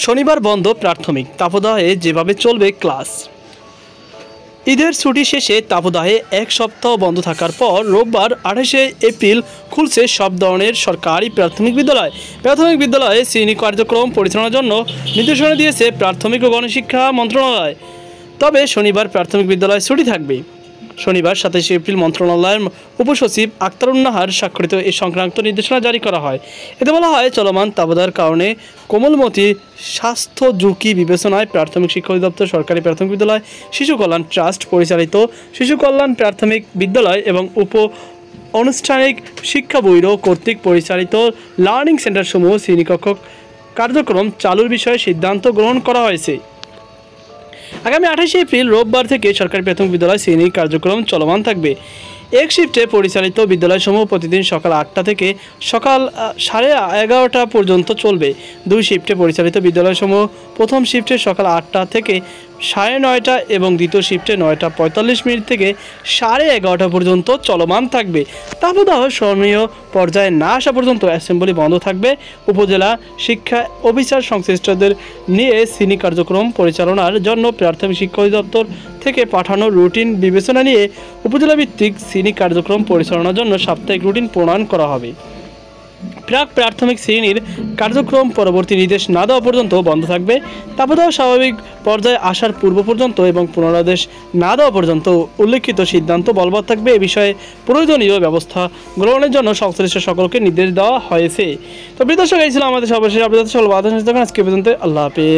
শনিবার বন্ধ প্রাথমিক, তাপদাহে যেভাবে চলবে ক্লাস। ঈদের ছুটি শেষে তাপদাহে এক সপ্তাহ বন্ধ থাকার পর রোববার 28শে এপ্রিল খুলছে সব ধরনের সরকারি প্রাথমিক বিদ্যালয়। প্রাথমিক বিদ্যালয়ে শ্রেণী কার্যক্রম পরিচালনার জন্য নির্দেশনা দিয়েছে প্রাথমিক ও গণশিক্ষা মন্ত্রণালয়। তবে শনিবার প্রাথমিক বিদ্যালয় ছুটি থাকবে। শনিবার 27শে এপ্রিল মন্ত্রণালয়ের উপসচিব আক্তারুন্নাহার স্বাক্ষরিত এ সংক্রান্ত নির্দেশনা জারি করা হয়। এতে বলা হয়, চলমান তাপদাহের কারণে কোমলমতি স্বাস্থ্য ঝুঁকি বিবেচনায় প্রাথমিক শিক্ষা অধিদপ্তর, সরকারি প্রাথমিক বিদ্যালয়, শিশু কল্যাণ ট্রাস্ট পরিচালিত শিশু কল্যাণ প্রাথমিক বিদ্যালয় এবং আনুষ্ঠানিক শিক্ষা ব্যুরো কর্তৃক পরিচালিত লার্নিং সেন্টারসমূহ শ্রেণীকক্ষ কার্যক্রম চালুর বিষয়ে সিদ্ধান্ত গ্রহণ করা হয়েছে। আগামী 28শে এপ্রিল রোববার থেকে সরকারি প্রাথমিক বিদ্যালয় শ্রেণী কার্যক্রম চলমান থাকবে। এক শিফটে পরিচালিত বিদ্যালয়সমূহ প্রতিদিন সকাল 8টা থেকে সকাল 11:30 পর্যন্ত চলবে। দুই শিফটে পরিচালিত বিদ্যালয়সমূহ প্রথম শিফটে সকাল 8টা থেকে 9:30 এবং দ্বিতীয় শিফটে 9:45 থেকে 11:30 পর্যন্ত চলমান থাকবে। তাপদাহ সহনীয় পর্যায়ে না আসা পর্যন্ত অ্যাসেম্বলি বন্ধ থাকবে। উপজেলা শিক্ষা অফিসার সংশ্লিষ্টদের নিয়ে শ্রেণী কার্যক্রম পরিচালনার জন্য প্রাথমিক শিক্ষা অধিদপ্তর থেকে পাঠানো রুটিন বিবেচনা নিয়ে উপজেলা ভিত্তিক শ্রেণী কার্যক্রম পরিচালনার জন্য সাপ্তাহিক রুটিন প্রণয়ন করা হবে। প্রাক প্রাথমিক শ্রেণীর কার্যক্রম পরবর্তী নির্দেশ না দেওয়া পর্যন্ত বন্ধ থাকবে। তাপদাহ স্বাভাবিক পর্যায়ে আসার পূর্ব পর্যন্ত এবং পুনরাদেশ না দেওয়া পর্যন্ত উল্লেখিত সিদ্ধান্ত বলবৎ থাকবে। এ বিষয়ে প্রয়োজনীয় ব্যবস্থা গ্রহণের জন্য সংশ্লিষ্ট সকলকে নির্দেশ দেওয়া হয়েছে। তো প্রিয় দর্শক, এই ছিল আমাদের সর্বশেষ আপডেট। আজকে পর্যন্ত, আল্লাহ হাফেজ।